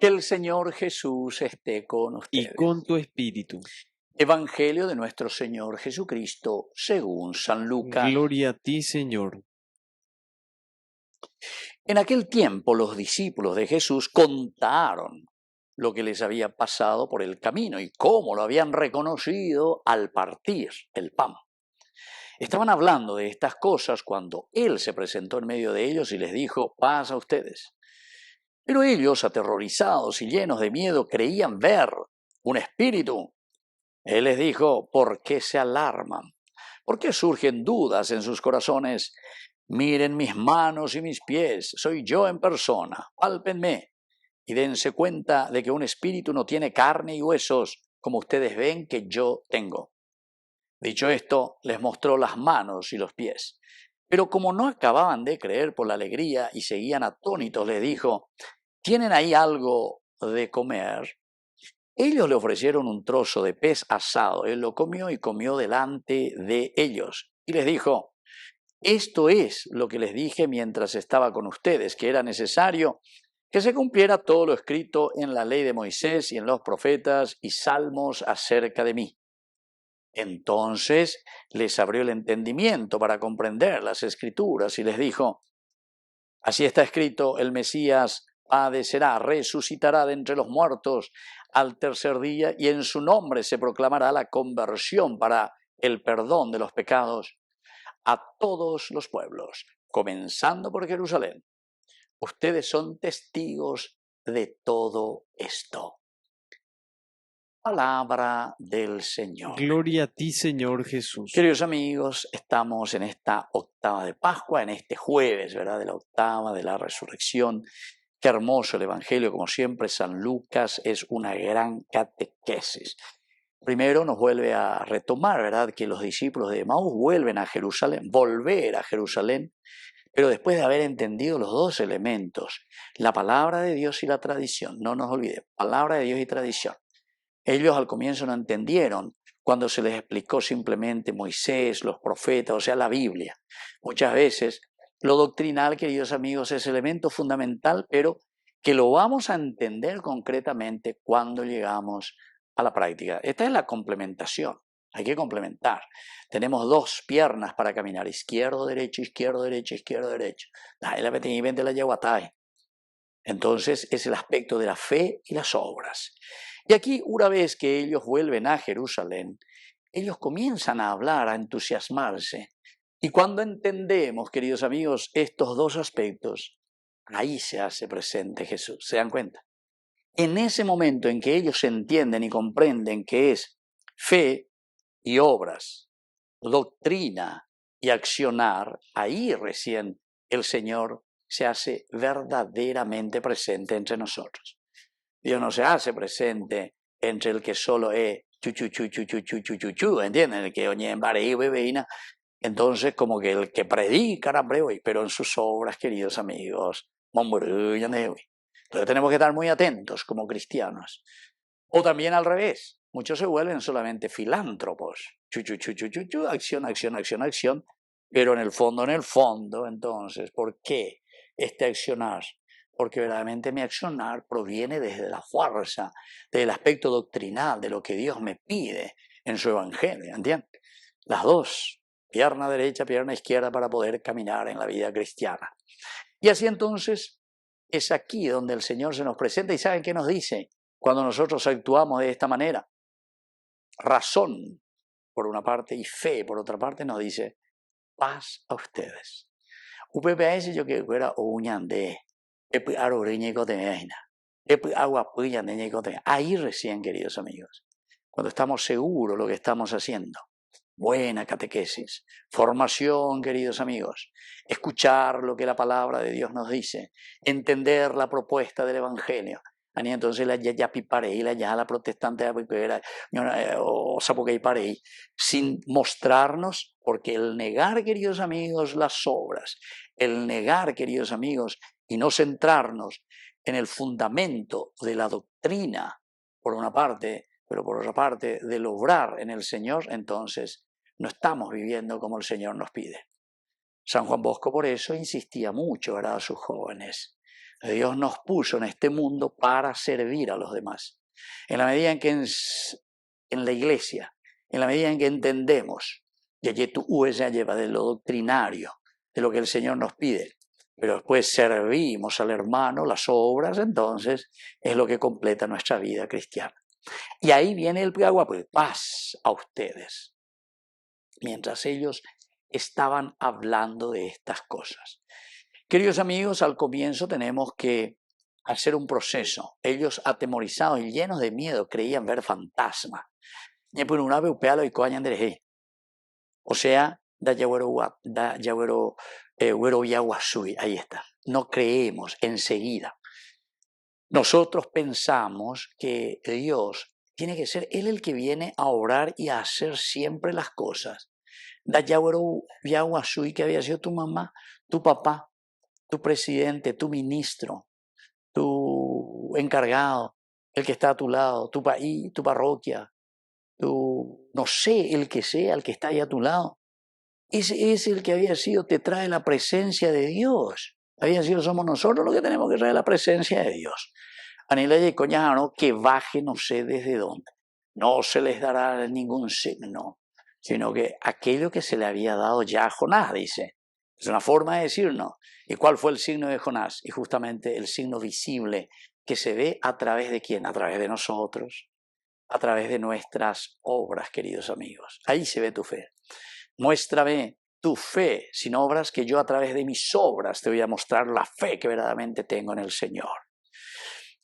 Que el Señor Jesús esté con y ustedes. con tu espíritu. Evangelio de nuestro Señor Jesucristo según San Lucas. Gloria a ti, Señor. En aquel tiempo los discípulos de Jesús contaron lo que les había pasado por el camino y cómo lo habían reconocido al partir el pan. Estaban hablando de estas cosas cuando Él se presentó en medio de ellos y les dijo: paz a ustedes. Pero ellos, aterrorizados y llenos de miedo, creían ver un espíritu. Él les dijo: ¿por qué se alarman? ¿Por qué surgen dudas en sus corazones? Miren mis manos y mis pies, soy yo en persona, pálpenme y dense cuenta de que un espíritu no tiene carne y huesos, como ustedes ven que yo tengo. Dicho esto, les mostró las manos y los pies. Pero como no acababan de creer por la alegría y seguían atónitos, les dijo: ¿tienen ahí algo de comer? Ellos le ofrecieron un trozo de pez asado. Él lo comió y comió delante de ellos. Y les dijo: esto es lo que les dije mientras estaba con ustedes, que era necesario que se cumpliera todo lo escrito en la ley de Moisés y en los profetas y salmos acerca de mí. Entonces les abrió el entendimiento para comprender las escrituras y les dijo: así está escrito, el Mesías padecerá, resucitará de entre los muertos al tercer día y en su nombre se proclamará la conversión para el perdón de los pecados a todos los pueblos, comenzando por Jerusalén. Ustedes son testigos de todo esto. Palabra del Señor. Gloria a ti, Señor Jesús. Queridos amigos, estamos en esta octava de Pascua, en este jueves, ¿verdad? De la octava de la resurrección. Qué hermoso el Evangelio, como siempre, San Lucas es una gran catequesis. Primero nos vuelve a retomar, ¿verdad?, que los discípulos de Emaús vuelven a Jerusalén, volver a Jerusalén, pero después de haber entendido los dos elementos, la palabra de Dios y la tradición. No nos olvidemos, palabra de Dios y tradición. Ellos al comienzo no entendieron cuando se les explicó simplemente Moisés, los profetas, o sea, la Biblia. Muchas veces lo doctrinal, queridos amigos, es elemento fundamental, pero que lo vamos a entender concretamente cuando llegamos a la práctica. Esta es la complementación. Hay que complementar. Tenemos dos piernas para caminar: izquierdo, derecho, izquierdo, derecho, izquierdo, derecho. Entonces es el aspecto de la fe y las obras. Y aquí, una vez que ellos vuelven a Jerusalén, ellos comienzan a hablar, a entusiasmarse. Y cuando entendemos, queridos amigos, estos dos aspectos, ahí se hace presente Jesús. ¿Se dan cuenta? En ese momento en que ellos entienden y comprenden que es fe y obras, doctrina y accionar, ahí recién el Señor se hace verdaderamente presente entre nosotros. Dios no se hace presente entre el que solo es ¿entienden? El que oye en bebeina. Entonces, como que el que predica, pero en sus obras, queridos amigos, entonces tenemos que estar muy atentos como cristianos. O también al revés, muchos se vuelven solamente filántropos. Acción, acción, acción, acción. Pero en el fondo, entonces, ¿por qué este accionar? Porque verdaderamente mi accionar proviene desde la fuerza, del aspecto doctrinal, de lo que Dios me pide en su evangelio, ¿entiendes? Las dos, pierna derecha, pierna izquierda, para poder caminar en la vida cristiana. Y así entonces es aquí donde el Señor se nos presenta y ¿saben qué nos dice cuando nosotros actuamos de esta manera? Razón por una parte y fe por otra parte. Nos dice: paz a ustedes. UPPS yo que era uñande. Ahí recién, queridos amigos, cuando estamos seguros de lo que estamos haciendo. Buena catequesis, formación, queridos amigos, escuchar lo que la palabra de Dios nos dice, entender la propuesta del Evangelio. Entonces la ya piparei, la protestante o sapoquei sin mostrarnos, porque el negar, queridos amigos, las obras, el negar, queridos amigos, y no centrarnos en el fundamento de la doctrina, por una parte, pero por otra parte, del obrar en el Señor, entonces no estamos viviendo como el Señor nos pide. San Juan Bosco por eso insistía mucho, ¿verdad?, a sus jóvenes. Dios nos puso en este mundo para servir a los demás. En la medida en que en la iglesia, en la medida en que entendemos que tu huella lleva de lo doctrinario, de lo que el Señor nos pide, pero después servimos al hermano, las obras, entonces es lo que completa nuestra vida cristiana. Y ahí viene el pues, paz a ustedes, mientras ellos estaban hablando de estas cosas. Queridos amigos, al comienzo tenemos que hacer un proceso. Ellos, atemorizados y llenos de miedo, creían ver fantasmas. O sea, ahí está. No creemos enseguida. Nosotros pensamos que Dios tiene que ser Él el que viene a orar y a hacer siempre las cosas. Que había sido tu mamá, tu papá, tu presidente, tu ministro, tu encargado, el que está a tu lado, tu país, tu parroquia, no sé, el que sea, el que está ahí a tu lado. Ese es el que había sido, te trae la presencia de Dios. Había sido, somos nosotros los que tenemos que traer la presencia de Dios. Anila y coñano, que baje no sé desde dónde. No se les dará ningún signo, sino que aquello que se le había dado ya a Jonás, dice. Es una forma de decirnos. ¿Y cuál fue el signo de Jonás? Y justamente el signo visible que se ve a través de quién, a través de nosotros, a través de nuestras obras, queridos amigos. Ahí se ve tu fe. Muéstrame tu fe sin obras, que yo a través de mis obras te voy a mostrar la fe que verdaderamente tengo en el Señor.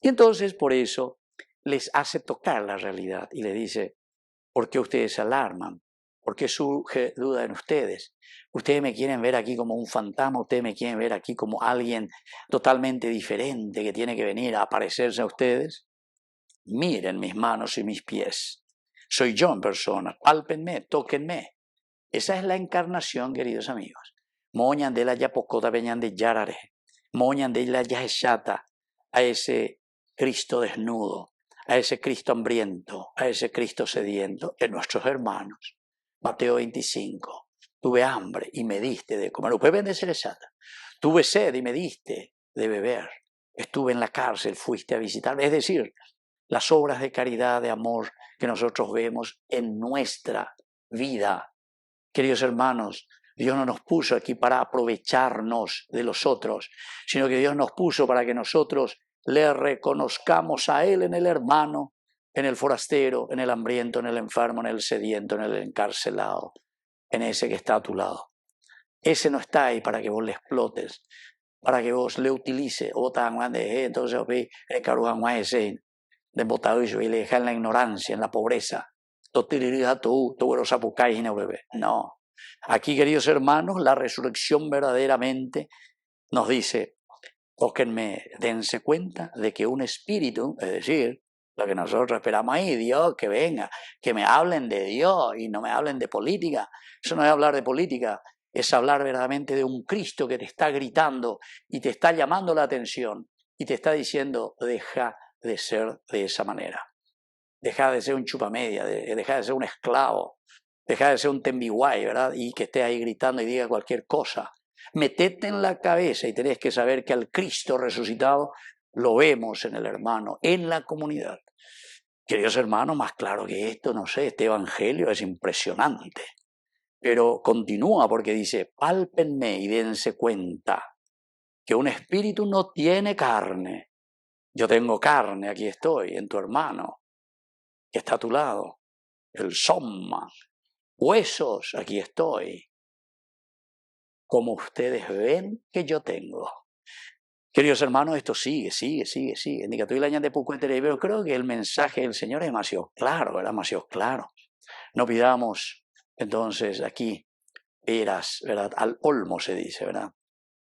Y entonces por eso les hace tocar la realidad y le dice, ¿por qué ustedes se alarman? ¿Por qué surge duda en ustedes? Ustedes me quieren ver aquí como un fantasma, ustedes me quieren ver aquí como alguien totalmente diferente que tiene que venir a aparecerse a ustedes. Miren mis manos y mis pies. Soy yo en persona. Pálpenme, tóquenme. Esa es la encarnación, queridos amigos. Moñan de la yapocota veñan de yarare. Moñan de la yaheshata. A ese Cristo desnudo, a ese Cristo hambriento, a ese Cristo sediento, en nuestros hermanos. Mateo 25. Tuve hambre y me diste de comer. Tuve sed y me diste de beber. Estuve en la cárcel, fuiste a visitarme. Es decir, las obras de caridad, de amor que nosotros vemos en nuestra vida. Queridos hermanos, Dios no nos puso aquí para aprovecharnos de los otros, sino que Dios nos puso para que nosotros le reconozcamos a Él en el hermano, en el forastero, en el hambriento, en el enfermo, en el sediento, en el encarcelado, en ese que está a tu lado. Ese no está ahí para que vos le explotes, para que vos le utilices. Entonces, y le dejan en la ignorancia, en la pobreza. No. Aquí, queridos hermanos, la resurrección verdaderamente nos dice, tóquenme, dense cuenta de que un espíritu, es decir, lo que nosotros esperamos ahí, Dios, que venga, que me hablen de Dios y no me hablen de política. Eso no es hablar de política, es hablar verdaderamente de un Cristo que te está gritando y te está llamando la atención y te está diciendo, deja de ser de esa manera. Deja de ser un chupamedia, deja de ser un esclavo, deja de ser un tembiguay, ¿verdad? Y que esté ahí gritando y diga cualquier cosa. Metete en la cabeza y tenés que saber que al Cristo resucitado lo vemos en el hermano, en la comunidad. Queridos hermanos, más claro que esto, no sé, este evangelio es impresionante. Pero continúa porque dice, pálpenme y dense cuenta que un espíritu no tiene carne. Yo tengo carne, aquí estoy, en tu hermano, que está a tu lado. El soma, huesos, aquí estoy. Como ustedes ven que yo tengo. Queridos hermanos, esto sigue. Pero creo que el mensaje del Señor es demasiado claro, ¿verdad? Demasiado claro. No pidamos, entonces, aquí, peras, ¿verdad? Al olmo se dice, ¿verdad?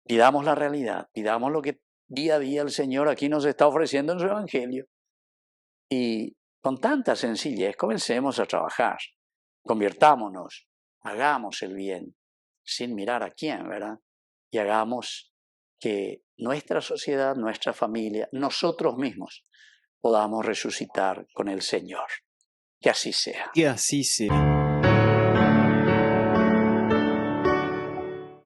Pidamos la realidad, pidamos lo que día a día el Señor aquí nos está ofreciendo en su Evangelio. Y con tanta sencillez comencemos a trabajar. Convirtámonos, hagamos el bien, sin mirar a quién, ¿verdad? Y hagamos que nuestra sociedad, nuestra familia, nosotros mismos podamos resucitar con el Señor. Que así sea. Que así sea.